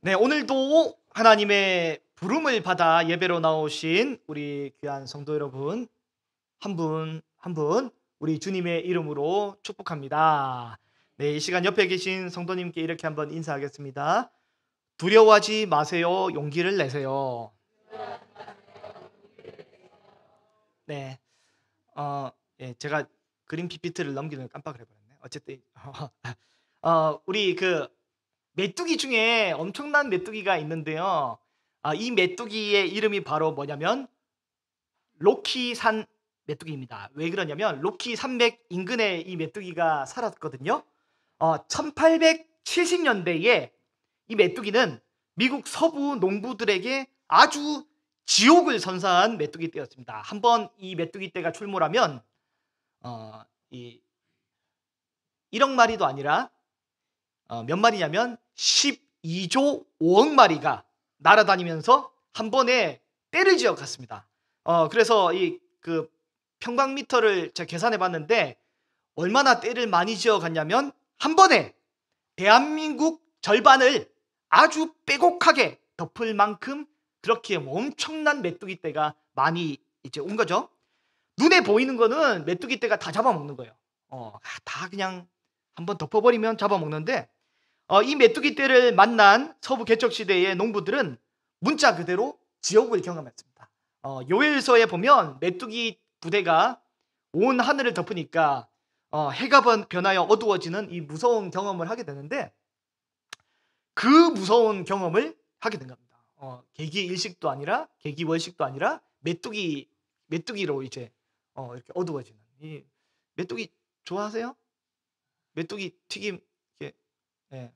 네, 오늘도 하나님의 부름을 받아 예배로 나오신 우리 귀한 성도 여러분, 한 분 한 분 우리 주님의 이름으로 축복합니다. 네, 이 시간 옆에 계신 성도님께 이렇게 한번 인사하겠습니다. 두려워하지 마세요. 용기를 내세요. 네, 제가 그림 PPT를 넘기는 걸 깜빡을 해버렸네. 어쨌든 우리 그 메뚜기 중에 엄청난 메뚜기가 있는데요. 이 메뚜기의 이름이 바로 뭐냐면 로키산 메뚜기입니다. 왜 그러냐면 로키 산맥 인근에 이 메뚜기가 살았거든요. 1870년대에 이 메뚜기는 미국 서부 농부들에게 아주 지옥을 선사한 메뚜기 떼였습니다. 한번 이 메뚜기 떼가 출몰하면 이 1억 마리도 아니라 몇 마리냐면 12조 5억 마리가 날아다니면서 한 번에 떼를 지어 갔습니다. 그래서 이 그 평방미터를 제가 계산해 봤는데 얼마나 떼를 많이 지어 갔냐면 한 번에 대한민국 절반을 아주 빼곡하게 덮을 만큼 그렇게 엄청난 메뚜기 떼가 많이 이제 온 거죠. 눈에 보이는 거는 메뚜기 떼가 다 잡아먹는 거예요. 다 그냥 한번 덮어버리면 잡아먹는데 이 메뚜기 떼를 만난 서부 개척시대의 농부들은 문자 그대로 지옥을 경험했습니다. 요엘서에 보면 메뚜기 부대가 온 하늘을 덮으니까 해가 변하여 어두워지는 이 무서운 경험을 하게 되는데 그 무서운 경험을 하게 된 겁니다. 개기일식도 아니라 개기월식도 아니라 메뚜기로 이제 이렇게 어두워지는 이 메뚜기 좋아하세요? 메뚜기 튀김 이렇게 네,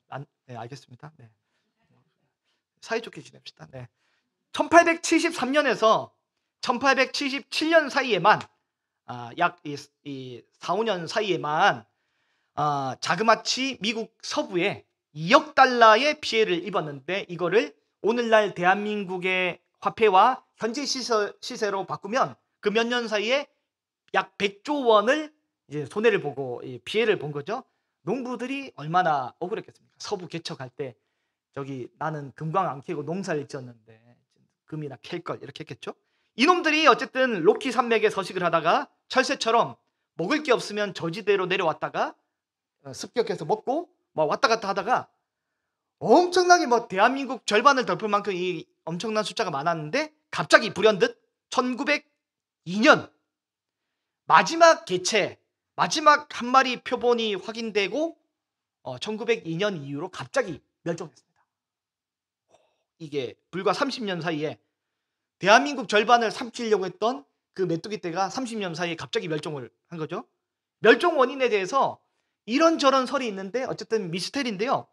알겠습니다. 네. 사이좋게 지냅시다. 네. 1873년에서 1877년 사이에만 약 4, 5년 사이에만 자그마치 미국 서부에 2억 달러의 피해를 입었는데 이거를 오늘날 대한민국의 화폐와 현재 시세로 바꾸면 그 몇 년 사이에 약 100조 원을 이제 손해를 보고 피해를 본 거죠. 농부들이 얼마나 억울했겠습니까? 서부 개척할 때 저기 나는 금광 안 캐고 농사를 지었는데 금이나 캘 걸 이렇게 했겠죠. 이놈들이 어쨌든 로키 산맥에 서식을 하다가 철새처럼 먹을 게 없으면 저지대로 내려왔다가 습격해서 먹고 뭐 왔다 갔다 하다가 엄청나게 뭐 대한민국 절반을 덮을 만큼 이 엄청난 숫자가 많았는데 갑자기 불현듯 1902년 마지막 개체 마지막 한 마리 표본이 확인되고 1902년 이후로 갑자기 멸종했습니다. 이게 불과 30년 사이에 대한민국 절반을 삼키려고 했던 그 메뚜기 떼가 30년 사이에 갑자기 멸종을 한 거죠. 멸종 원인에 대해서 이런저런 설이 있는데 어쨌든 미스테리인데요.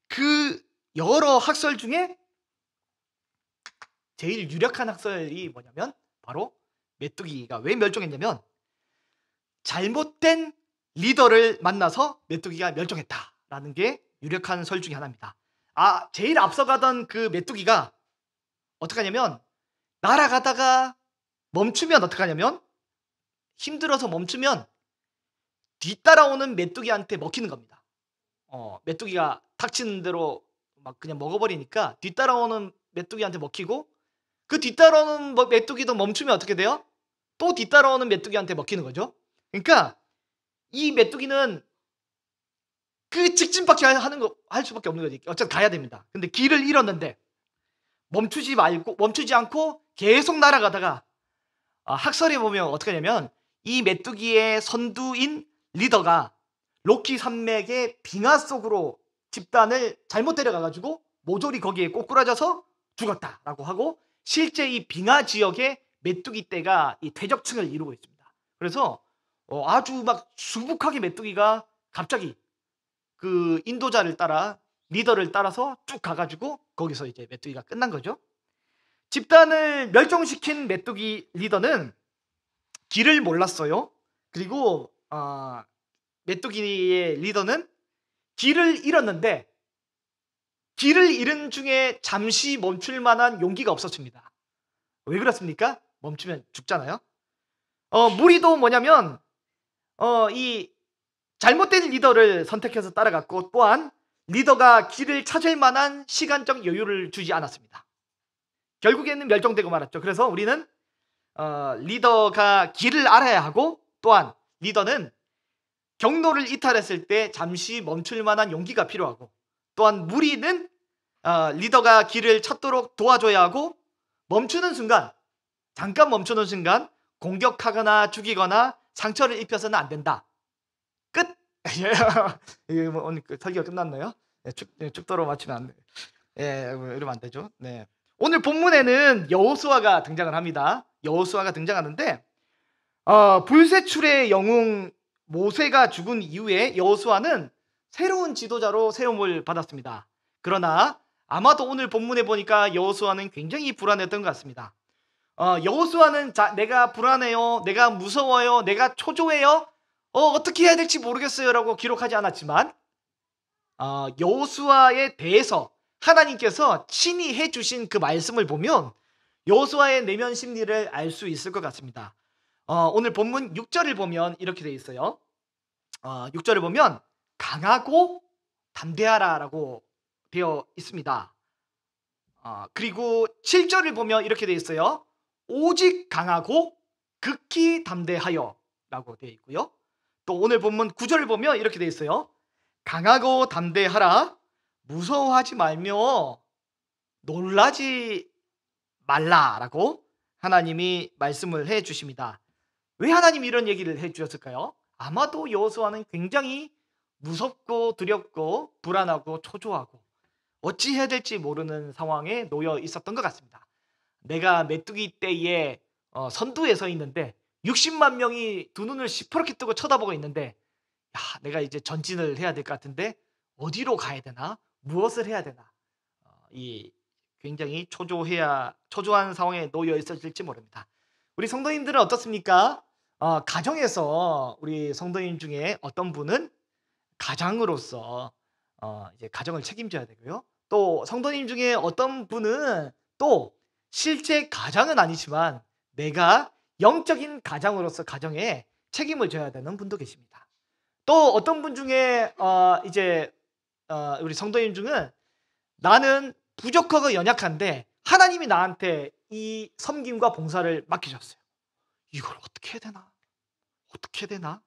그 여러 학설 중에 제일 유력한 학설이 뭐냐면 바로 메뚜기가 왜 멸종했냐면 잘못된 리더를 만나서 메뚜기가 멸종했다라는 게 유력한 설 중에 하나입니다. 제일 앞서가던 그 메뚜기가 어떻게 하냐면 날아가다가 멈추면 어떻게 하냐면 힘들어서 멈추면 뒤따라오는 메뚜기한테 먹히는 겁니다. 메뚜기가 닥치는 대로 막 그냥 먹어버리니까 뒤따라오는 메뚜기한테 먹히고 그 뒤따라오는 메뚜기도 멈추면 어떻게 돼요? 또 뒤따라오는 메뚜기한테 먹히는 거죠. 그러니까 이 메뚜기는 그 직진밖에 할 수밖에 없는 거지. 어차피 가야 됩니다. 근데 길을 잃었는데 멈추지 않고 계속 날아가다가 학설에 보면 어떻게 하냐면 이 메뚜기의 선두인 리더가 로키 산맥의 빙하 속으로 집단을 잘못 데려가가지고 모조리 거기에 꼬꾸라져서 죽었다라고 하고 실제 이 빙하 지역에 메뚜기 떼가 이 퇴적층을 이루고 있습니다. 그래서 아주 막 수북하게 메뚜기가 갑자기 그 인도자를 따라 리더를 따라서 쭉 가가지고 거기서 이제 메뚜기가 끝난 거죠. 집단을 멸종시킨 메뚜기 리더는 길을 몰랐어요. 그리고 메뚜기의 리더는 길을 잃었는데 길을 잃은 중에 잠시 멈출 만한 용기가 없었습니다. 왜 그렇습니까? 멈추면 죽잖아요. 무리도 뭐냐면 이 잘못된 리더를 선택해서 따라갔고 또한 리더가 길을 찾을 만한 시간적 여유를 주지 않았습니다. 결국에는 멸종되고 말았죠. 그래서 우리는 리더가 길을 알아야 하고, 또한 리더는 경로를 이탈했을 때 잠시 멈출 만한 용기가 필요하고, 또한 무리는 리더가 길을 찾도록 도와줘야 하고, 멈추는 순간, 잠깐 멈추는 순간 공격하거나 죽이거나 상처를 입혀서는 안 된다. 끝. 이게 뭐 오늘 설교가 끝났나요? 축도로 맞추면 안 돼. 이러면 안 되죠. 네. 오늘 본문에는 여호수아가 등장을 합니다. 여호수아가 등장하는데 불세출의 영웅 모세가 죽은 이후에 여호수아는 새로운 지도자로 세움을 받았습니다. 그러나 아마도 오늘 본문에 보니까 여호수아는 굉장히 불안했던 것 같습니다. 여호수아는 내가 불안해요, 내가 무서워요, 내가 초조해요, 어떻게 해야 될지 모르겠어요 라고 기록하지 않았지만 여호수아에 대해서 하나님께서 친히 해주신 그 말씀을 보면 여호수아의 내면 심리를 알 수 있을 것 같습니다. 오늘 본문 6절을 보면 이렇게 되어 있어요. 6절을 보면 강하고 담대하라 라고 되어 있습니다. 그리고 7절을 보면 이렇게 되어 있어요. 오직 강하고 극히 담대하여 라고 되어 있고요. 또 오늘 본문 9절을 보면 이렇게 되어 있어요. 강하고 담대하라, 무서워하지 말며 놀라지 말라라고 하나님이 말씀을 해 주십니다. 왜 하나님이 이런 얘기를 해 주셨을까요? 아마도 여호수아는 굉장히 무섭고 두렵고 불안하고 초조하고 어찌해야 될지 모르는 상황에 놓여 있었던 것 같습니다. 내가 메뚜기 떼에 선두에 서 있는데 60만 명이 두 눈을 시퍼렇게 뜨고 쳐다보고 있는데, 내가 이제 전진을 해야 될 것 같은데 어디로 가야 되나? 무엇을 해야 되나? 이 굉장히 초조한 상황에 놓여 있었을지 모릅니다. 우리 성도님들은 어떻습니까? 가정에서 우리 성도님 중에 어떤 분은 가장으로서 이제 가정을 책임져야 되고요. 또 성도님 중에 어떤 분은 또 실제 가장은 아니지만 내가 영적인 가장으로서 가정에 책임을 져야 되는 분도 계십니다. 또 어떤 분 중에 우리 성도님 중은 나는 부족하고 연약한데 하나님이 나한테 이 섬김과 봉사를 맡기셨어요. 이걸 어떻게 해야 되나? 어떻게 해야 되나?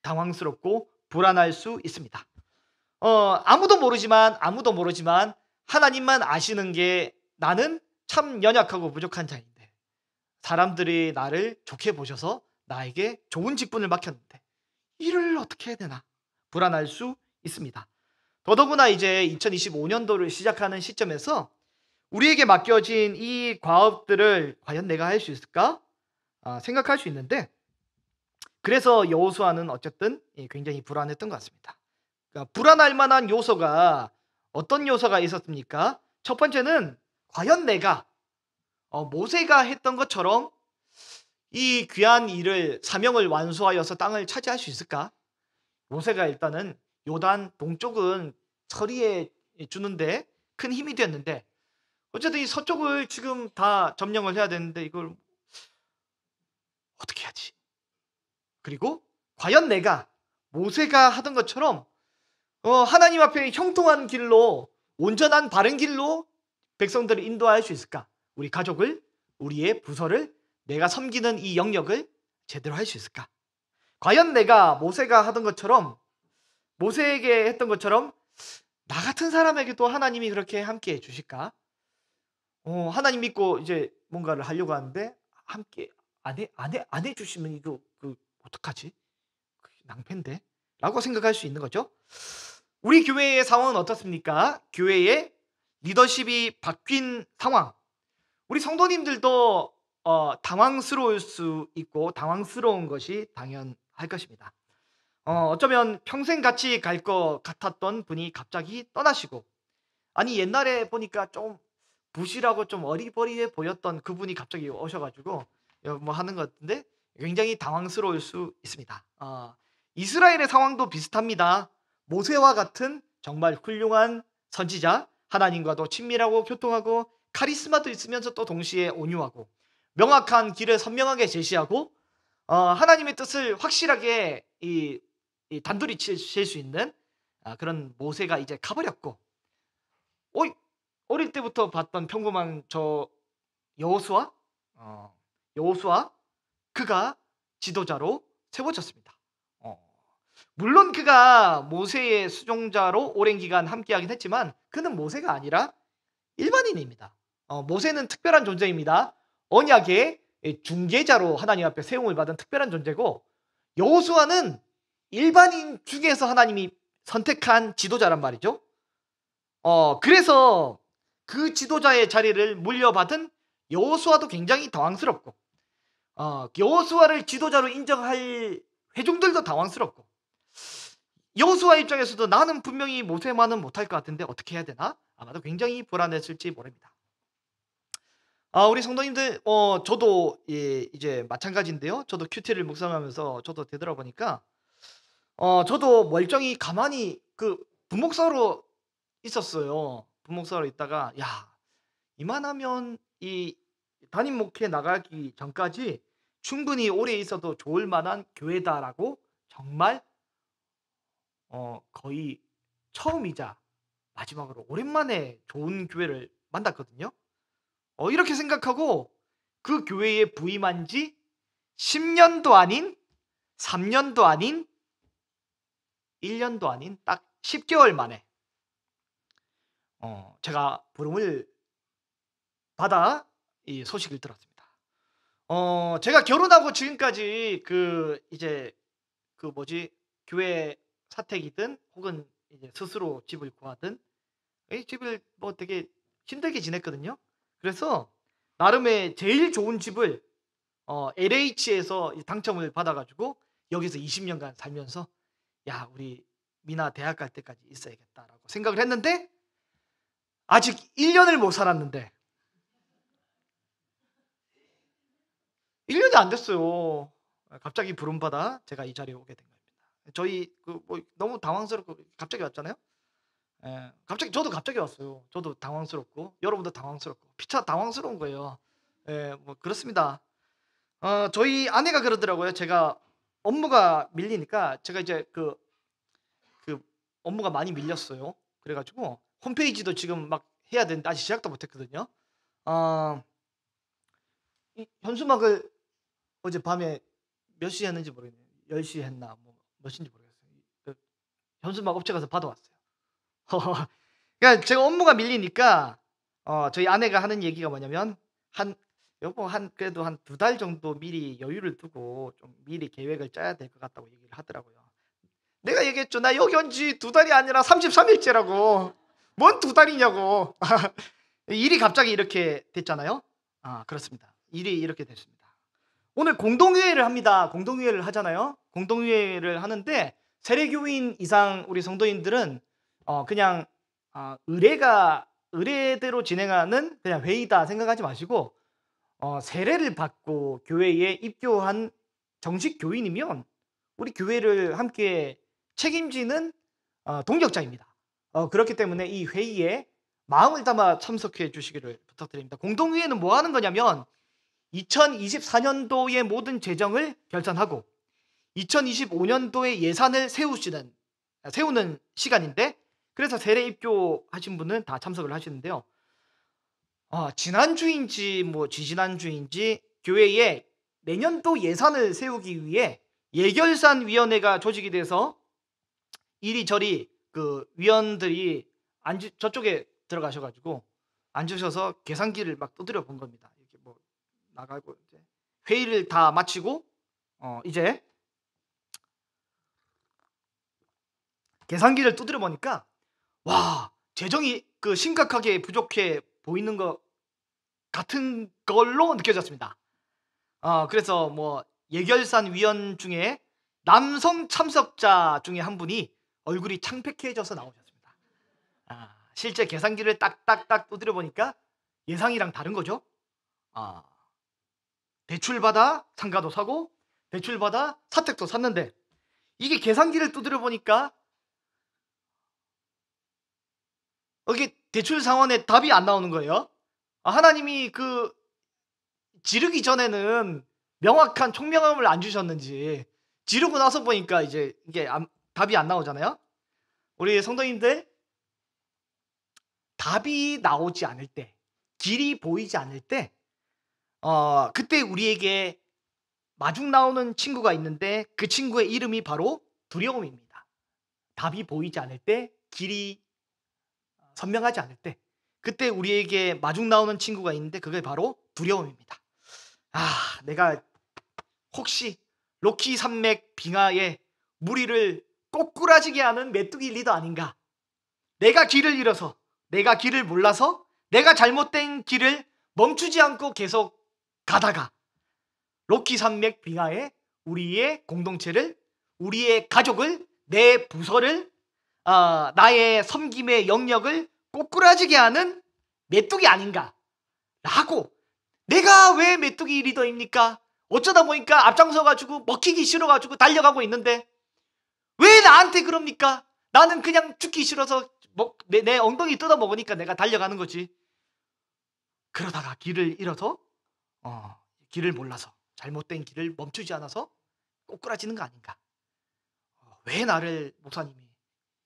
당황스럽고 불안할 수 있습니다. 아무도 모르지만 하나님만 아시는 게 나는 참 연약하고 부족한 자인데 사람들이 나를 좋게 보셔서 나에게 좋은 직분을 맡겼는데 일을 어떻게 해야 되나? 불안할 수 있습니다. 더더구나 이제 2025년도를 시작하는 시점에서 우리에게 맡겨진 이 과업들을 과연 내가 할 수 있을까? 생각할 수 있는데, 그래서 여호수아는 어쨌든 굉장히 불안했던 것 같습니다. 그러니까 불안할 만한 요소가 어떤 요소가 있었습니까? 첫 번째는 과연 내가 모세가 했던 것처럼 이 귀한 일을 사명을 완수하여서 땅을 차지할 수 있을까? 모세가 일단은 요단 동쪽은 처리해 주는데 큰 힘이 됐는데 어쨌든 이 서쪽을 지금 다 점령을 해야 되는데 이걸 어떻게 하지? 그리고 과연 내가 모세가 하던 것처럼 하나님 앞에 형통한 길로, 온전한 바른 길로 백성들을 인도할 수 있을까? 우리 가족을, 우리의 부서를, 내가 섬기는 이 영역을 제대로 할 수 있을까? 과연 내가 모세가 하던 것처럼, 모세에게 했던 것처럼 나 같은 사람에게도 하나님이 그렇게 함께 해 주실까? 하나님 믿고 이제 뭔가를 하려고 하는데 함께 안 해주시면 이거 어떡하지? 낭패인데? 라고 생각할 수 있는 거죠. 우리 교회의 상황은 어떻습니까? 교회의 리더십이 바뀐 상황. 우리 성도님들도 당황스러울 수 있고 당황스러운 것이 당연할 것입니다. 어쩌면 평생 같이 갈 것 같았던 분이 갑자기 떠나시고, 아니 옛날에 보니까 좀 부실하고 좀 어리버리해 보였던 그분이 갑자기 오셔가지고 뭐 하는 것 같은데 굉장히 당황스러울 수 있습니다. 이스라엘의 상황도 비슷합니다. 모세와 같은 정말 훌륭한 선지자, 하나님과도 친밀하고 교통하고 카리스마도 있으면서 또 동시에 온유하고 명확한 길을 선명하게 제시하고 하나님의 뜻을 확실하게 단둘이 칠 수 있는 그런 모세가 이제 가버렸고, 어이, 어릴 때부터 봤던 평범한 저 여호수아, 어, 여호수아 그가 지도자로 세워졌습니다. 어, 물론 그가 모세의 수종자로 오랜 기간 함께하긴 했지만 그는 모세가 아니라 일반인입니다. 모세는 특별한 존재입니다. 언약의 중개자로 하나님 앞에 세움을 받은 특별한 존재고, 여호수아는 일반인 중에서 하나님이 선택한 지도자란 말이죠. 그래서 그 지도자의 자리를 물려받은 여호수아도 굉장히 당황스럽고, 여호수아를 지도자로 인정할 회중들도 당황스럽고, 여호수아 입장에서도 나는 분명히 모세만은 못할 것 같은데 어떻게 해야 되나? 아마도 굉장히 불안했을지 모릅니다. 우리 성도님들, 저도 이제 마찬가지인데요. 저도 큐티를 묵상하면서 저도 되돌아보니까, 저도 멀쩡히 가만히 그 부목사로 있었어요. 부목사로 있다가, 야, 이만하면 이 담임 목회 나가기 전까지 충분히 오래 있어도 좋을 만한 교회다라고 정말 거의 처음이자 마지막으로 오랜만에 좋은 교회를 만났거든요. 이렇게 생각하고 그 교회에 부임한 지 10년도 아닌, 3년도 아닌, 1년도 아닌 딱 10개월 만에 제가 부름을 받아 이 소식을 들었습니다. 제가 결혼하고 지금까지 이제 교회 사택이든 혹은 이제 스스로 집을 구하든 이 집을 뭐 되게 힘들게 지냈거든요. 그래서 나름의 제일 좋은 집을 LH에서 당첨을 받아가지고 여기서 20년간 살면서, 야, 우리 미나 대학 갈 때까지 있어야겠다라고 생각을 했는데, 아직 1년을 못 살았는데 1년이 안 됐어요. 갑자기 부름받아 제가 이 자리에 오게 된 겁니다. 저희 너무 당황스럽고 갑자기 왔잖아요. 갑자기 저도 갑자기 왔어요. 저도 당황스럽고 여러분도 당황스럽고 피차 당황스러운 거예요. 뭐 그렇습니다. 저희 아내가 그러더라고요. 제가 업무가 밀리니까, 제가 이제 그 업무가 많이 밀렸어요. 그래가지고 홈페이지도 지금 막 해야 되는데 아직 시작도 못했거든요. 이 현수막을 어젯밤에 몇 시에 했는지 모르겠네요. 10시에 했나 몇 시인지 모르겠어요. 그 현수막 업체 가서 받아왔어요. 그러니까 제가 업무가 밀리니까 저희 아내가 하는 얘기가 뭐냐면, 여보, 그래도 한 2달 정도 미리 여유를 두고 좀 미리 계획을 짜야 될 것 같다고 얘기를 하더라고요. 내가 얘기했죠. 나 여기 온 지 2달이 아니라 33일째라고. 뭔 2달이냐고. 일이 갑자기 이렇게 됐잖아요. 그렇습니다. 일이 이렇게 됐습니다. 오늘 공동회의를 합니다. 공동회의를 하잖아요. 공동회의를 하는데 세례교인 이상 우리 성도인들은 그냥 의례대로 진행하는 그냥 회의다 생각하지 마시고, 세례를 받고 교회에 입교한 정식 교인이면 우리 교회를 함께 책임지는 동력자입니다. 그렇기 때문에 이 회의에 마음을 담아 참석해 주시기를 부탁드립니다. 공동회의는 뭐 하는 거냐면 2024년도의 모든 재정을 결산하고 2025년도의 예산을 세우는 시간인데, 그래서 세례 입교하신 분은 다 참석을 하시는데요. 지난주인지 지지난주인지 교회에 내년도 예산을 세우기 위해 예결산위원회가 조직이 돼서 이리저리 그 위원들이 저쪽에 들어가셔가지고 앉으셔서 계산기를 막 두드려 본 겁니다. 이렇게 뭐 나가고 이제 회의를 다 마치고 이제 계산기를 두드려 보니까, 와, 재정이 심각하게 부족해 보이는 것 같은 걸로 느껴졌습니다. 그래서 뭐 예결산 위원 중에 남성 참석자 중에 한 분이 얼굴이 창백해져서 나오셨습니다. 실제 계산기를 딱딱딱 두드려 보니까 예상이랑 다른 거죠. 대출받아 상가도 사고 대출받아 사택도 샀는데 이게 계산기를 두드려 보니까 이게 대출 상환에 답이 안 나오는 거예요. 하나님이 지르기 전에는 명확한 총명함을 안 주셨는지 지르고 나서 보니까 이제 이게 답이 안 나오잖아요. 우리 성도님들, 답이 나오지 않을 때, 길이 보이지 않을 때, 그때 우리에게 마중 나오는 친구가 있는데 그 친구의 이름이 바로 두려움입니다. 답이 보이지 않을 때, 길이 선명하지 않을 때, 그때 우리에게 마중 나오는 친구가 있는데 그게 바로 두려움입니다. 내가 혹시 로키 산맥 빙하에 무리를 꼬꾸라지게 하는 메뚜기 리더 아닌가? 내가 길을 잃어서, 내가 길을 몰라서, 내가 잘못된 길을 멈추지 않고 계속 가다가 로키 산맥 빙하에 우리의 공동체를, 우리의 가족을, 내 부서를, 나의 섬김의 영역을 꼬꾸라지게 하는 메뚜기 아닌가? 라고, 내가 왜 메뚜기 리더입니까? 어쩌다 보니까 앞장서가지고 먹히기 싫어가지고 달려가고 있는데 왜 나한테 그럽니까? 나는 그냥 죽기 싫어서 내 엉덩이 뜯어 먹으니까 내가 달려가는 거지. 그러다가 길을 잃어서, 길을 몰라서, 잘못된 길을 멈추지 않아서 꼬꾸라지는 거 아닌가? 왜 나를 목사님이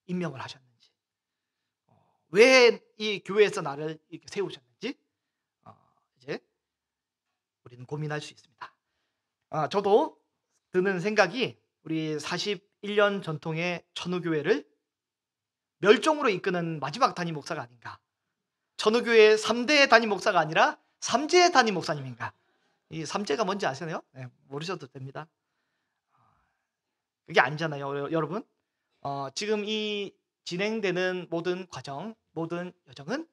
임명을 하셨는지, 왜 이 교회에서 나를 이렇게 세우셨는지, 이제 우리는 고민할 수 있습니다. 저도 드는 생각이, 우리 41년 전통의 천우교회를 멸종으로 이끄는 마지막 담임 목사가 아닌가. 천우교회 3대 담임 목사가 아니라 3제 담임 목사님인가. 이 3제가 뭔지 아시나요? 네, 모르셔도 됩니다. 그게 아니잖아요, 여러분. 지금 이 진행되는 모든 과정, 모든 여정은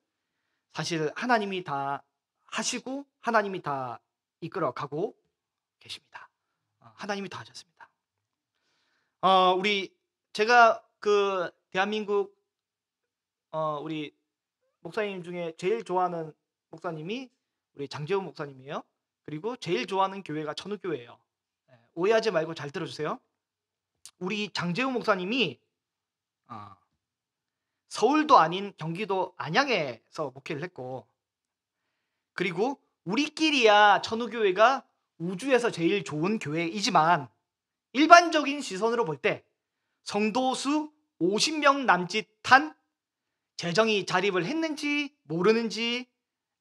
사실 하나님이 다 하시고 하나님이 다 이끌어가고 계십니다. 하나님이 다 하셨습니다. 제가 그 대한민국 우리 목사님 중에 제일 좋아하는 목사님이 우리 장재훈 목사님이에요. 그리고 제일 좋아하는 교회가 천우교회예요. 오해하지 말고 잘 들어주세요. 우리 장재훈 목사님이 서울도 아닌 경기도 안양에서 목회를 했고, 그리고 우리끼리야 천우교회가 우주에서 제일 좋은 교회이지만 일반적인 시선으로 볼 때 성도수 50명 남짓한 재정이 자립을 했는지 모르는지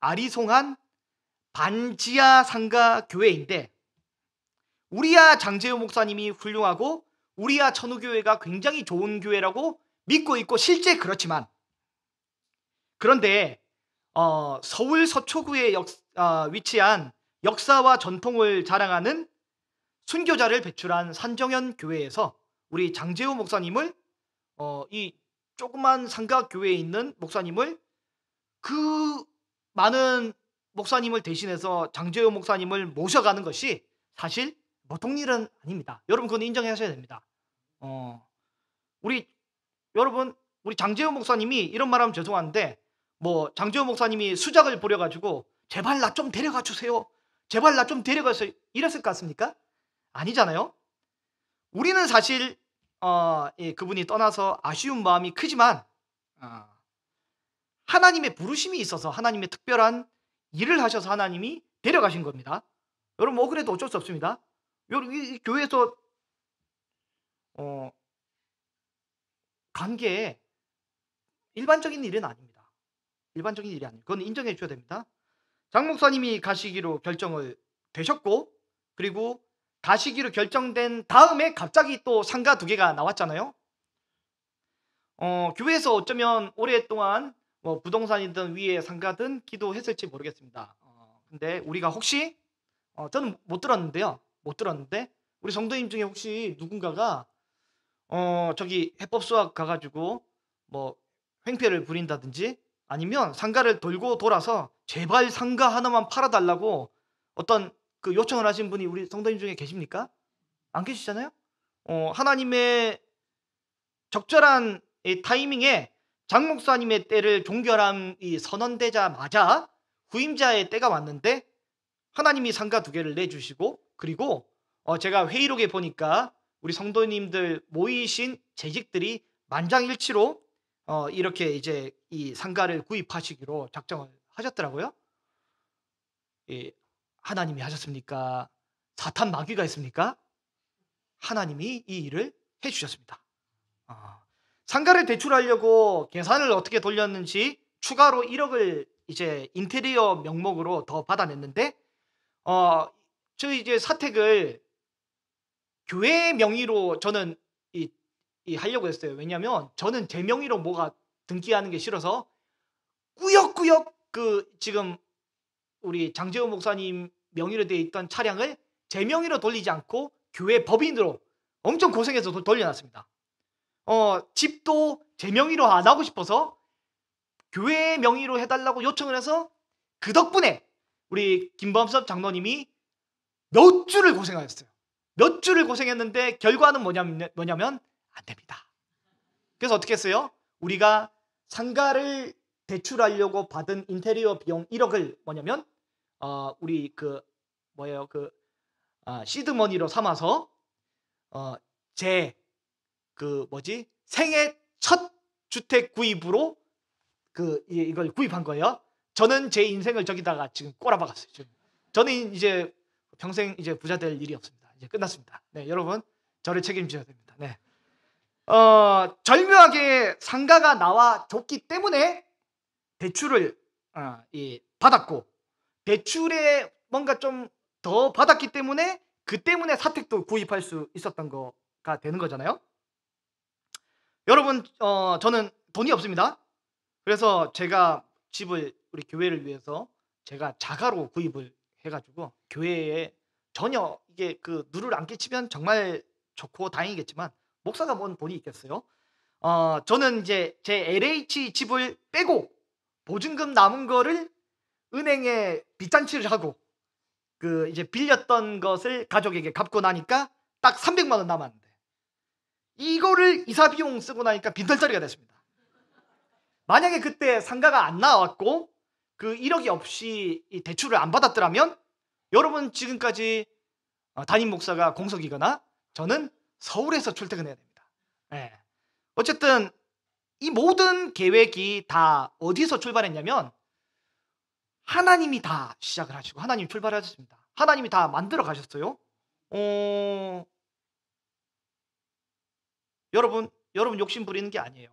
아리송한 반지하 상가 교회인데, 우리야 장재호 목사님이 훌륭하고 우리야 천우교회가 굉장히 좋은 교회라고 믿고 있고 실제 그렇지만, 그런데 서울 서초구에 위치한 역사와 전통을 자랑하는 순교자를 배출한 산정현 교회에서 우리 장재호 목사님을, 이 조그만 상가 교회에 있는 목사님을, 그 많은 목사님을 대신해서 장재호 목사님을 모셔가는 것이 사실 보통 일은 아닙니다. 여러분, 그건 인정하셔야 됩니다. 여러분, 우리 장재호 목사님이 이런 말하면 죄송한데, 장재호 목사님이 수작을 부려가지고 제발 나 좀 데려가 주세요, 제발 나 좀 데려가세요, 이랬을 것 같습니까? 아니잖아요. 우리는 사실 그분이 떠나서 아쉬운 마음이 크지만, 하나님의 부르심이 있어서 하나님의 특별한 일을 하셔서 하나님이 데려가신 겁니다. 여러분, 그래도 어쩔 수 없습니다. 여러분, 이 교회에서 관계에 일반적인 일은 아닙니다. 일반적인 일이 아니에요. 그건 인정해 주셔야 됩니다. 장 목사님이 가시기로 결정을 되셨고, 그리고 가시기로 결정된 다음에 갑자기 또 상가 2개가 나왔잖아요. 교회에서 어쩌면 오랫동안 부동산이든 위에 상가든 기도했을지 모르겠습니다. 근데 우리가 혹시, 저는 못 들었는데 우리 성도님 중에 혹시 누군가가 저기 해법 수학 가가지고 횡패를 부린다든지, 아니면 상가를 돌고 돌아서 제발 상가 하나만 팔아달라고 어떤 그 요청을 하신 분이 우리 성도님 중에 계십니까? 안 계시잖아요. 하나님의 적절한 이 타이밍에 장 목사님의 때를 종결한 이 선언되자마자 후임자의 때가 왔는데 하나님이 상가 2개를 내주시고, 그리고 제가 회의록에 보니까 우리 성도님들 모이신 재직들이 만장일치로 이렇게 이제 이 상가를 구입하시기로 작정을 하셨더라고요. 하나님이 하셨습니까? 사탄 마귀가 했습니까? 하나님이 이 일을 해주셨습니다. 상가를 대출하려고 계산을 어떻게 돌렸는지 추가로 1억을 이제 인테리어 명목으로 더 받아냈는데 저희 이제 사택을 교회 명의로 저는 이 하려고 했어요. 왜냐하면 저는 제 명의로 뭐가 등기하는 게 싫어서 꾸역꾸역 그 지금 우리 장재호 목사님 명의로 되어 있던 차량을 제 명의로 돌리지 않고 교회 법인으로 엄청 고생해서 돌려놨습니다. 집도 제 명의로 안 하고 싶어서 교회 명의로 해달라고 요청을 해서 그 덕분에 우리 김범섭 장로님이 몇 주를 고생하셨어요. 몇 주를 고생했는데 결과는 뭐냐면 안 됩니다. 그래서 어떻게 했어요? 우리가 상가를 대출하려고 받은 인테리어 비용 1억을 뭐냐면 우리 시드머니로 삼아서 제 생애 첫 주택 구입으로 이걸 구입한 거예요. 저는 제 인생을 저기다가 지금 꼬라박았어요. 지금. 저는 이제 평생 이제 부자 될 일이 없습니다. 이제 끝났습니다. 네, 여러분 저를 책임져야 됩니다. 네. 절묘하게 상가가 나와 줬기 때문에 대출을 받았고 대출에 뭔가 좀 더 받았기 때문에 그 때문에 사택도 구입할 수 있었던 거가 되는 거잖아요. 여러분 저는 돈이 없습니다. 그래서 제가 집을 우리 교회를 위해서 제가 자가로 구입을 해가지고 교회에 전혀 이게 누를 안 끼치면 정말 좋고 다행이겠지만 목사가 뭔 돈이 있겠어요? 저는 이제 제 LH 집을 빼고 보증금 남은 거를 은행에 빚잔치를 하고 이제 빌렸던 것을 가족에게 갚고 나니까 딱 300만 원 남았는데 이거를 이사 비용 쓰고 나니까 빈털터리가 됐습니다. 만약에 그때 상가가 안 나왔고 그 1억이 없이 이 대출을 안 받았더라면 여러분 지금까지 담임 목사가 공석이거나 저는 서울에서 출퇴근해야 됩니다. 네. 어쨌든 이 모든 계획이 다 어디서 출발했냐면 하나님이 다 시작을 하시고 하나님이 출발하셨습니다. 하나님이 다 만들어 가셨어요. 여러분 욕심 부리는 게 아니에요.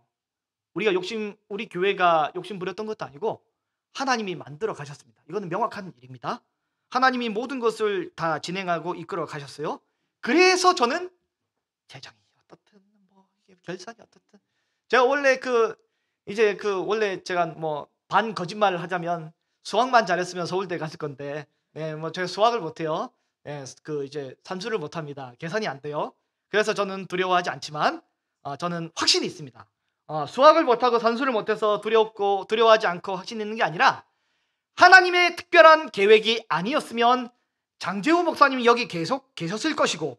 우리 교회가 욕심 부렸던 것도 아니고 하나님이 만들어 가셨습니다. 이거는 명확한 일입니다. 하나님이 모든 것을 다 진행하고 이끌어 가셨어요. 그래서 저는 재정이 어떻든 결산이 어떻든 제가 원래 원래 제가 반 거짓말을 하자면 수학만 잘했으면 서울대 갔을 건데 제가 수학을 못해요. 이제 산수를 못합니다. 계산이 안 돼요. 그래서 저는 두려워하지 않지만 저는 확신이 있습니다. 수학을 못하고 산수를 못해서 두려워하지 않고 확신 있는 게 아니라 하나님의 특별한 계획이 아니었으면 장재호 목사님이 여기 계속 계셨을 것이고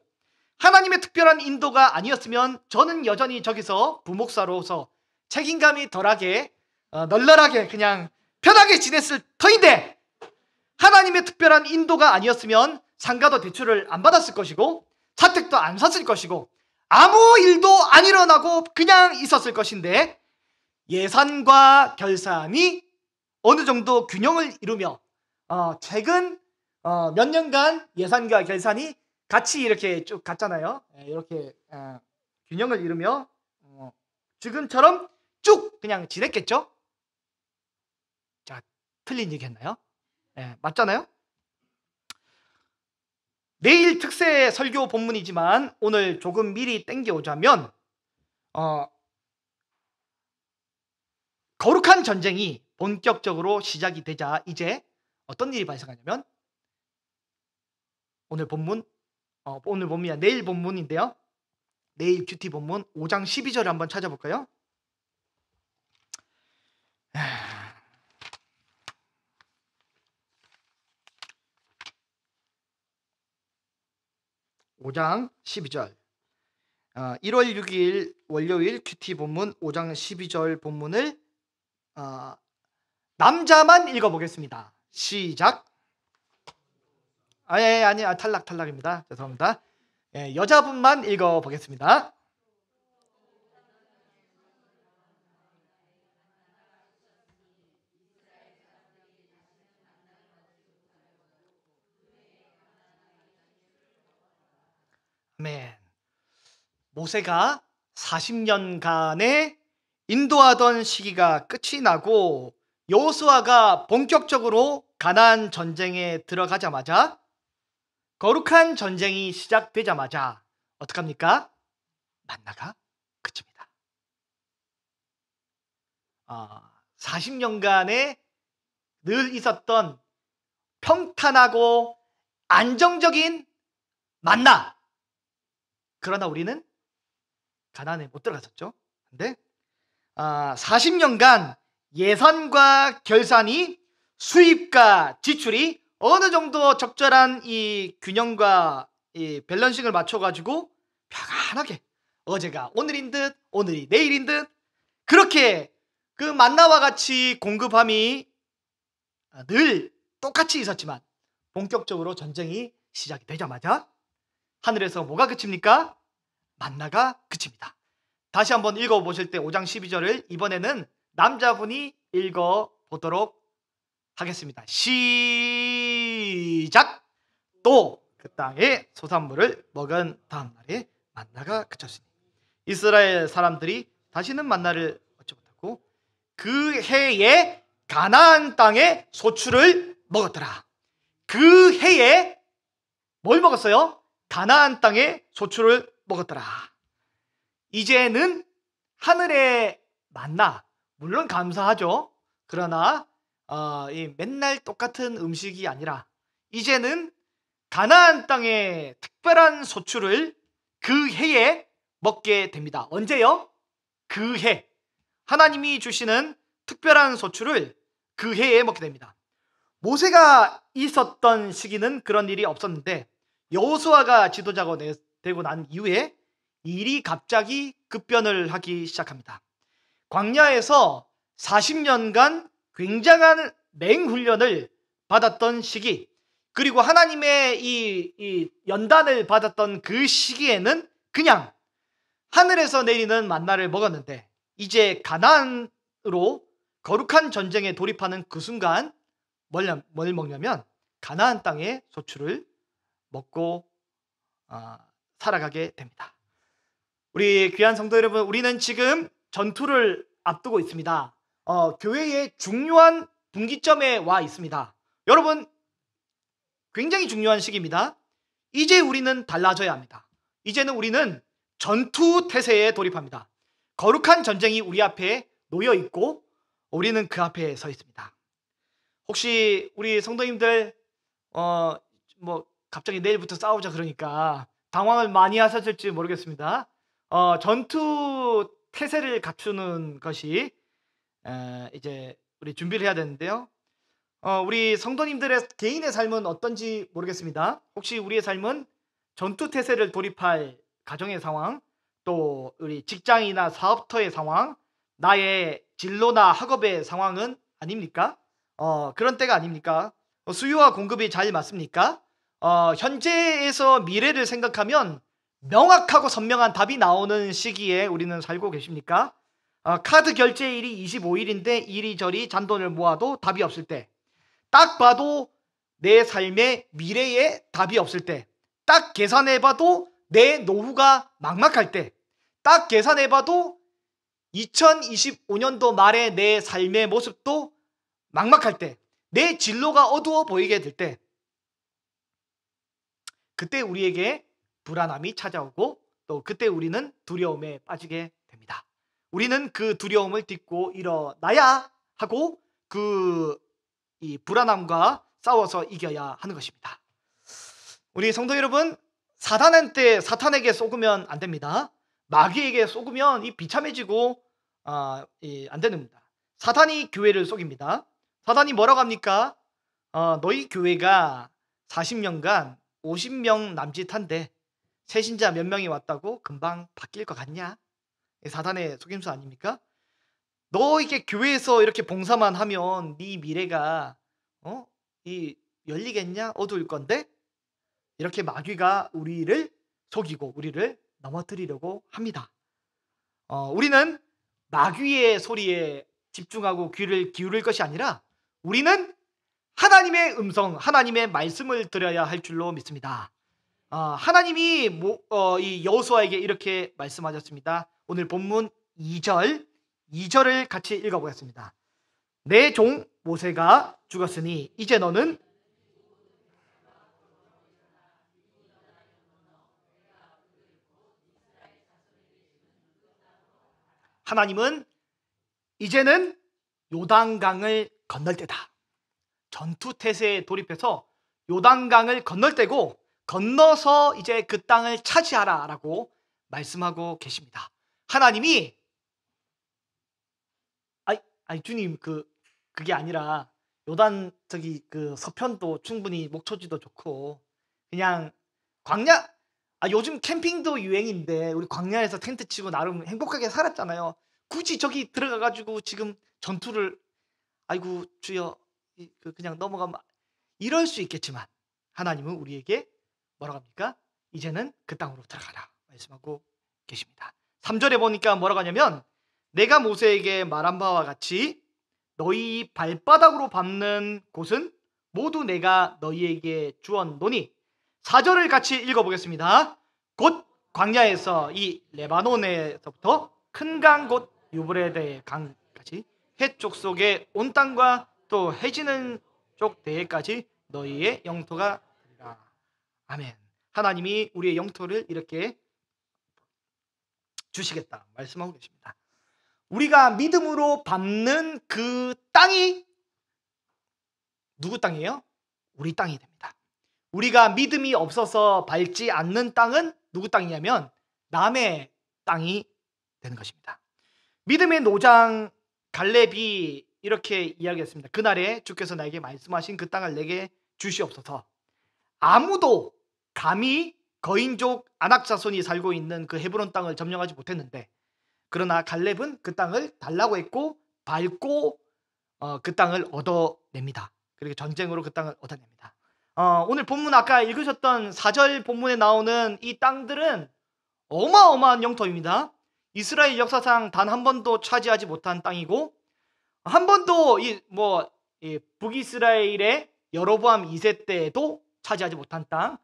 하나님의 특별한 인도가 아니었으면 저는 여전히 저기서 부목사로서 책임감이 덜하게 널널하게 그냥 편하게 지냈을 터인데 하나님의 특별한 인도가 아니었으면 상가도 대출을 안 받았을 것이고 사택도 안 샀을 것이고 아무 일도 안 일어나고 그냥 있었을 것인데 예산과 결산이 어느 정도 균형을 이루며 최근 몇 년간 예산과 결산이 같이 이렇게 쭉 갔잖아요. 이렇게 균형을 이루며 지금처럼 쭉 그냥 지냈겠죠? 자, 틀린 얘기 했나요? 맞잖아요? 내일 특세 설교 본문이지만 오늘 조금 미리 땡겨오자면 거룩한 전쟁이 본격적으로 시작이 되자 이제 어떤 일이 발생하냐면 오늘 본문이야 내일 본문인데요. 내일 큐티 본문 5장 12절을 한번 찾아볼까요? 5장 12절 1월 6일 월요일 큐티 본문 5장 12절 본문을 남자만 읽어보겠습니다. 시작. 아니 탈락입니다. 죄송합니다. 여자분만 읽어보겠습니다. 아멘. 모세가 40년간의 인도하던 시기가 끝이 나고 여호수아가 본격적으로 가나안 전쟁에 들어가자마자, 거룩한 전쟁이 시작되자마자 어떡합니까? 만나가 그칩니다. 40년간에 늘 있었던 평탄하고 안정적인 만나. 그러나 우리는 가나안에 못 들어갔었죠. 근데 40년간 예산과 결산이, 수입과 지출이 어느 정도 적절한 이 균형과 이 밸런싱을 맞춰가지고 평안하게, 어제가 오늘인 듯 오늘이 내일인 듯 그렇게 그 만나와 같이 공급함이 늘 똑같이 있었지만, 본격적으로 전쟁이 시작이 되자마자 하늘에서 뭐가 그칩니까? 만나가 그칩니다. 다시 한번 읽어보실 때 5장 12절을 이번에는 남자분이 읽어보도록 하겠습니다. 시작! 또 그 땅에 소산물을 먹은 다음 날에 만나가 그쳤으니 이스라엘 사람들이 다시는 만나를 얻지 못하고 그 해에 가나안 땅의 소출을 먹었더라. 그 해에 뭘 먹었어요? 가나안 땅의 소출을 먹었더라. 이제는 하늘의 만나, 물론 감사하죠. 그러나 맨날 똑같은 음식이 아니라 이제는 가나안 땅의 특별한 소출을 그 해에 먹게 됩니다. 언제요? 그 해. 하나님이 주시는 특별한 소출을 그 해에 먹게 됩니다. 모세가 있었던 시기는 그런 일이 없었는데 여호수아가 지도자가 되고 난 이후에 일이 갑자기 급변을 하기 시작합니다. 광야에서 40년간 굉장한 맹훈련을 받았던 시기, 그리고 하나님의 이 연단을 받았던 그 시기에는 그냥 하늘에서 내리는 만나를 먹었는데, 이제 가나안으로 거룩한 전쟁에 돌입하는 그 순간 뭘 먹냐면 가나안 땅의 소출을 먹고 살아가게 됩니다. 우리 귀한 성도 여러분, 우리는 지금 전투를 앞두고 있습니다. 교회의 중요한 분기점에 와 있습니다. 여러분, 굉장히 중요한 시기입니다. 이제 우리는 달라져야 합니다. 이제는 우리는 전투 태세에 돌입합니다. 거룩한 전쟁이 우리 앞에 놓여 있고 우리는 그 앞에 서 있습니다. 혹시 우리 성도님들 갑자기 내일부터 싸우자 그러니까 당황을 많이 하셨을지 모르겠습니다. 전투 태세를 갖추는 것이 이제 우리 준비를 해야 되는데요. 우리 성도님들의 개인의 삶은 어떤지 모르겠습니다. 혹시 우리의 삶은 전투 태세를 돌입할 가정의 상황, 또 우리 직장이나 사업터의 상황, 나의 진로나 학업의 상황은 아닙니까? 그런 때가 아닙니까? 수요와 공급이 잘 맞습니까? 현재에서 미래를 생각하면 명확하고 선명한 답이 나오는 시기에 우리는 살고 계십니까? 카드 결제일이 25일인데 이리저리 잔돈을 모아도 답이 없을 때, 딱 봐도 내 삶의 미래에 답이 없을 때, 딱 계산해봐도 내 노후가 막막할 때, 딱 계산해봐도 2025년도 말에 내 삶의 모습도 막막할 때, 내 진로가 어두워 보이게 될 때, 그때 우리에게 불안함이 찾아오고 또 그때 우리는 두려움에 빠지게 됩니다. 우리는 그 두려움을 딛고 일어나야 하고 이 불안함과 싸워서 이겨야 하는 것입니다. 우리 성도 여러분, 사탄에게 속으면 안 됩니다. 마귀에게 속으면 이 비참해지고 안 됩니다. 사탄이 교회를 속입니다. 사탄이 뭐라고 합니까? 너희 교회가 40년간 50명 남짓한데 새신자 몇 명이 왔다고 금방 바뀔 것 같냐? 사탄의 속임수 아닙니까? 너 이게 교회에서 이렇게 봉사만 하면 네 미래가 열리겠냐? 어두울 건데? 이렇게 마귀가 우리를 속이고 우리를 넘어뜨리려고 합니다. 우리는 마귀의 소리에 집중하고 귀를 기울일 것이 아니라 우리는 하나님의 음성, 하나님의 말씀을 들어야 할 줄로 믿습니다. 하나님이 이 여호수아에게 이렇게 말씀하셨습니다. 오늘 본문 2절을 같이 읽어보겠습니다. 내 종 모세가 죽었으니 이제 너는 하나님은 이제는 요단강을 건널 때다. 전투 태세에 돌입해서 요단강을 건널 때고 건너서 이제 그 땅을 차지하라 라고 말씀하고 계십니다. 하나님이 아니 주님 그게 아니라 요단 그 서편도 충분히 목초지도 좋고 그냥 광야 요즘 캠핑도 유행인데 우리 광야에서 텐트 치고 나름 행복하게 살았잖아요. 굳이 저기 들어가 가지고 지금 전투를 아이고 주여 그냥 넘어가면 이럴 수 있겠지만 하나님은 우리에게 뭐라고 합니까? 이제는 그 땅으로 들어가라 말씀하고 계십니다. 3절에 보니까 뭐라고 하냐면 내가 모세에게 말한 바와 같이 너희 발바닥으로 밟는 곳은 모두 내가 너희에게 주었노니 4절을 같이 읽어보겠습니다. 곧 광야에서 이 레바논에서부터 큰 강 곧 유브레데 강까지 해쪽 속에 온 땅과 또 해지는 쪽 대해까지 너희의 영토가 되리라. 아멘. 하나님이 우리의 영토를 이렇게 주시겠다 말씀하고 계십니다. 우리가 믿음으로 밟는 그 땅이 누구 땅이에요? 우리 땅이 됩니다. 우리가 믿음이 없어서 밟지 않는 땅은 누구 땅이냐면 남의 땅이 되는 것입니다. 믿음의 노장 갈렙이 이렇게 이야기했습니다. 그날에 주께서 나에게 말씀하신 그 땅을 내게 주시옵소서. 아무도 감히 거인족 아낙자손이 살고 있는 그 헤브론 땅을 점령하지 못했는데 그러나 갈렙은 그 땅을 달라고 했고 밟고 그 땅을 얻어냅니다. 그리고 전쟁으로 그 땅을 얻어냅니다. 오늘 본문 아까 읽으셨던 4절 본문에 나오는 이 땅들은 어마어마한 영토입니다. 이스라엘 역사상 단 한 번도 차지하지 못한 땅이고 한 번도 북이스라엘의 여로보암 2세 때에도 차지하지 못한 땅,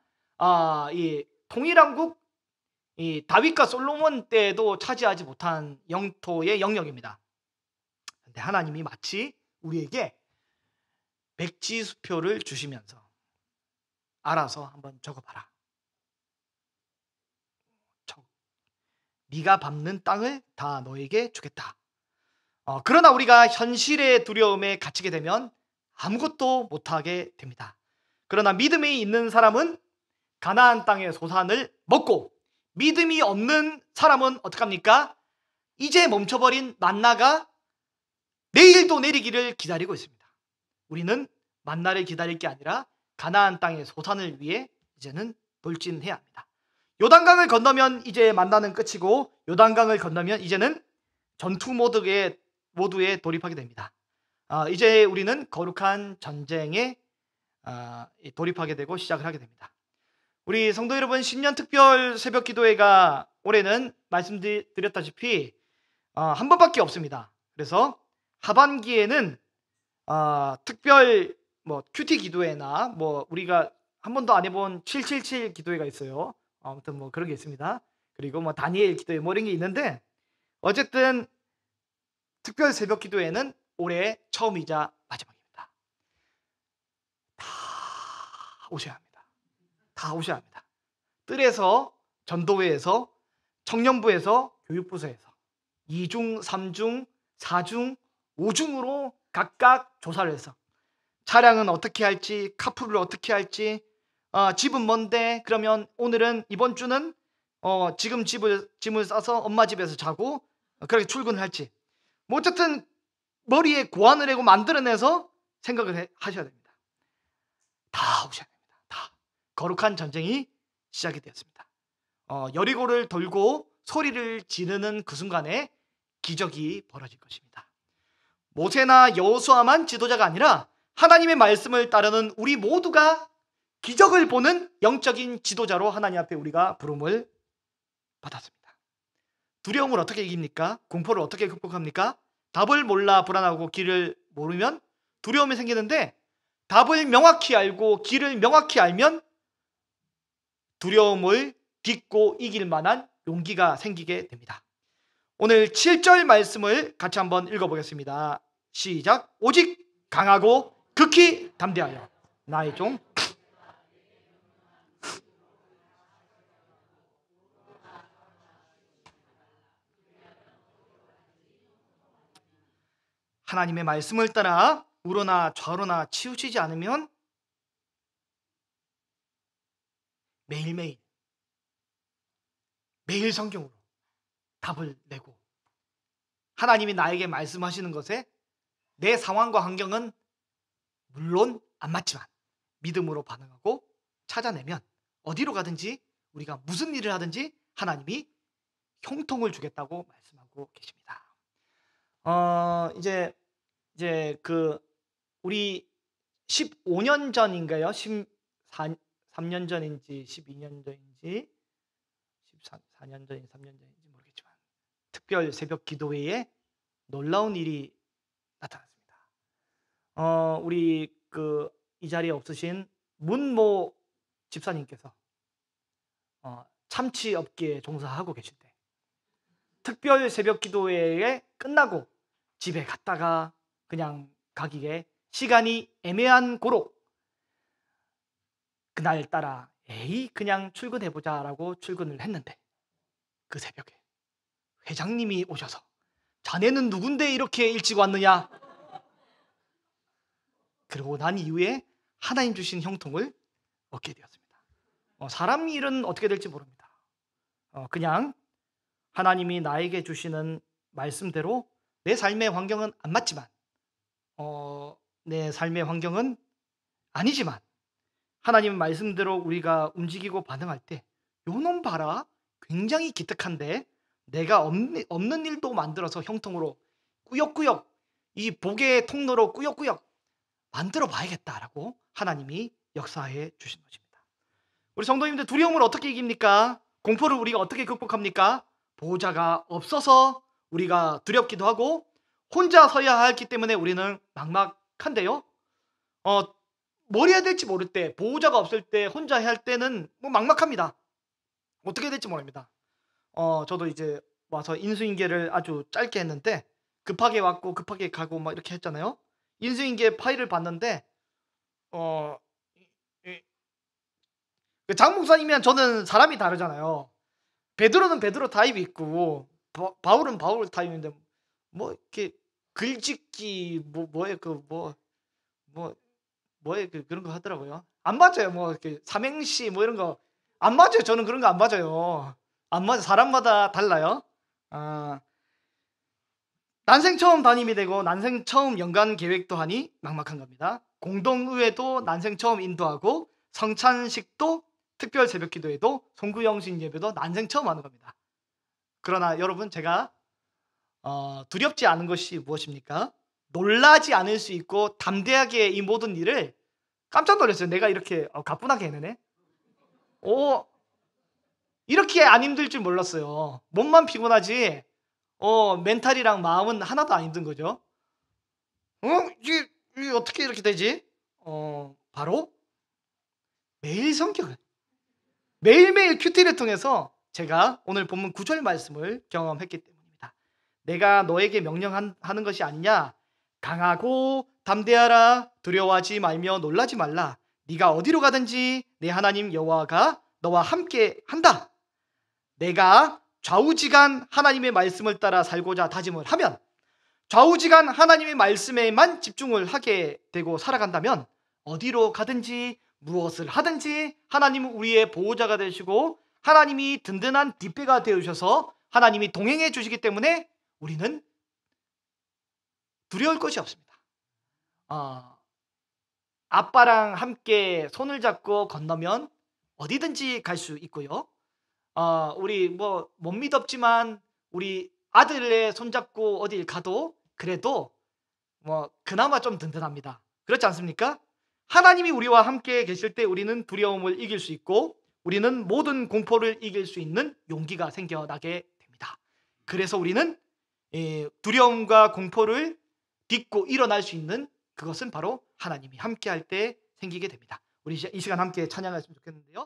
이 통일왕국 이 다윗과 솔로몬 때에도 차지하지 못한 영토의 영역입니다. 근데 하나님이 마치 우리에게 백지수표를 주시면서 알아서 한번 적어봐라. 네가 밟는 땅을 다 너에게 주겠다. 그러나 우리가 현실의 두려움에 갇히게 되면 아무것도 못하게 됩니다. 그러나 믿음이 있는 사람은 가나안 땅의 소산을 먹고 믿음이 없는 사람은 어떡합니까? 이제 멈춰버린 만나가 내일도 내리기를 기다리고 있습니다. 우리는 만나를 기다릴 게 아니라 가나안 땅의 소산을 위해 이제는 돌진해야 합니다. 요단강을 건너면 이제 만나는 끝이고 요단강을 건너면 이제는 전투 모드에 돌입하게 됩니다. 이제 우리는 거룩한 전쟁에 돌입하게 되고 시작을 하게 됩니다. 우리 성도 여러분, 신년 특별 새벽 기도회가 올해는 말씀드렸다시피 한 번밖에 없습니다. 그래서 하반기에는 특별 큐티 기도회나 우리가 한 번도 안 해본 777 기도회가 있어요. 아무튼 그런 게 있습니다. 그리고 다니엘 기도회 이런 게 있는데 어쨌든 특별 새벽 기도회는 올해 처음이자 마지막입니다. 다 오셔야 합니다. 다 오셔야 합니다. 뜰에서, 전도회에서, 청년부에서, 교육부서에서 2중, 3중, 4중, 5중으로 각각 조사를 해서 차량은 어떻게 할지, 카풀을 어떻게 할지, 집은 먼데 그러면 오늘은 이번 주는 지금 짐을 싸서 엄마 집에서 자고 그렇게 출근을 할지 어쨌든 머리에 고안을 하고 만들어내서 생각을 하셔야 됩니다. 다 오셔야 됩니다. 다. 거룩한 전쟁이 시작이 되었습니다. 여리고를 돌고 소리를 지르는 그 순간에 기적이 벌어질 것입니다. 모세나 여호수아만 지도자가 아니라 하나님의 말씀을 따르는 우리 모두가 기적을 보는 영적인 지도자로 하나님 앞에 우리가 부름을 받았습니다. 두려움을 어떻게 이깁니까? 공포를 어떻게 극복합니까? 답을 몰라 불안하고 길을 모르면 두려움이 생기는데 답을 명확히 알고 길을 명확히 알면 두려움을 딛고 이길 만한 용기가 생기게 됩니다. 오늘 7절 말씀을 같이 한번 읽어보겠습니다. 시작. 오직 강하고 극히 담대하여 나의 종 하나님의 말씀을 따라 우로나 좌로나 치우치지 않으면 매일매일 매일 성경으로 답을 내고 하나님이 나에게 말씀하시는 것에 내 상황과 환경은 물론 안 맞지만 믿음으로 반응하고 찾아내면 어디로 가든지 우리가 무슨 일을 하든지 하나님이 형통을 주겠다고 말씀하고 계십니다. 이제 그 우리 15년 전인가요? 13년 전인지 12년 전인지 14년 전인지 3년 전인지 모르겠지만 특별 새벽 기도회에 놀라운 일이 나타났습니다. 우리 이 자리에 없으신 문모 집사님께서 참치 업계에 종사하고 계실 때 특별 새벽 기도회에 끝나고 집에 갔다가 그냥 가기에 시간이 애매한 고로 그날따라 그냥 출근해보자 라고 출근을 했는데 그 새벽에 회장님이 오셔서 자네는 누군데 이렇게 일찍 왔느냐? 그러고 난 이후에 하나님 주신 형통을 얻게 되었습니다. 사람 일은 어떻게 될지 모릅니다. 그냥 하나님이 나에게 주시는 말씀대로 내 삶의 환경은 안 맞지만 내 삶의 환경은 아니지만 하나님 말씀대로 우리가 움직이고 반응할 때 요놈 봐라 굉장히 기특한데 내가 없는 일도 만들어서 형통으로 꾸역꾸역 이 복의 통로로 꾸역꾸역 만들어 봐야겠다라고 하나님이 역사해 주신 것입니다. 우리 성도님들 두려움을 어떻게 이깁니까? 공포를 우리가 어떻게 극복합니까? 보호자가 없어서 우리가 두렵기도 하고 혼자 서야 하기 때문에 우리는 막막한데요. 뭘 해야 될지 모를 때 보호자가 없을 때 혼자 해야 할 때는 뭐 막막합니다. 어떻게 될지 모릅니다. 저도 이제 와서 인수인계를 아주 짧게 했는데 급하게 왔고 급하게 가고 막 이렇게 했잖아요. 인수인계 파일을 봤는데 장 목사님이랑 저는 사람이 다르잖아요. 베드로는 베드로 타입이 있고 바울은 바울 타입인데 뭐 이렇게 글짓기 그런 거 하더라고요. 안 맞아요. 뭐 이렇게 삼행시 뭐 이런 거 안 맞아요. 저는 그런 거 안 맞아요. 안 맞아. 사람마다 달라요. 난생 처음 담임이 되고 난생 처음 연간 계획도 하니 막막한 겁니다. 공동의회도 난생 처음 인도하고 성찬식도 특별 새벽 기도회도 송구영신 예배도 난생 처음 하는 겁니다. 그러나 여러분 제가 두렵지 않은 것이 무엇입니까? 놀라지 않을 수 있고 담대하게 이 모든 일을 깜짝 놀랐어요. 내가 이렇게 가뿐하게 해내네. 이렇게 안 힘들 줄 몰랐어요. 몸만 피곤하지 멘탈이랑 마음은 하나도 안 힘든 거죠. 이게 어떻게 이렇게 되지? 바로 매일 성경을 매일매일 큐티를 통해서 제가 오늘 본문 9절 말씀을 경험했기 때문입니다. 내가 너에게 명령하는 것이 아니냐? 강하고 담대하라. 두려워하지 말며 놀라지 말라. 네가 어디로 가든지 내 하나님 여호와가 너와 함께 한다. 내가 좌우지간 하나님의 말씀을 따라 살고자 다짐을 하면 좌우지간 하나님의 말씀에만 집중을 하게 되고 살아간다면 어디로 가든지 무엇을 하든지 하나님은 우리의 보호자가 되시고 하나님이 든든한 뒷배가 되어주셔서 하나님이 동행해 주시기 때문에 우리는 두려울 것이 없습니다. 아빠랑 함께 손을 잡고 건너면 어디든지 갈 수 있고요. 우리 못 믿었지만 우리 아들의 손잡고 어딜 가도 그래도 그나마 좀 든든합니다. 그렇지 않습니까? 하나님이 우리와 함께 계실 때 우리는 두려움을 이길 수 있고 우리는 모든 공포를 이길 수 있는 용기가 생겨나게 됩니다. 그래서 우리는 두려움과 공포를 딛고 일어날 수 있는 그것은 바로 하나님이 함께 할 때 생기게 됩니다. 우리 이 시간 함께 찬양했으면 좋겠는데요.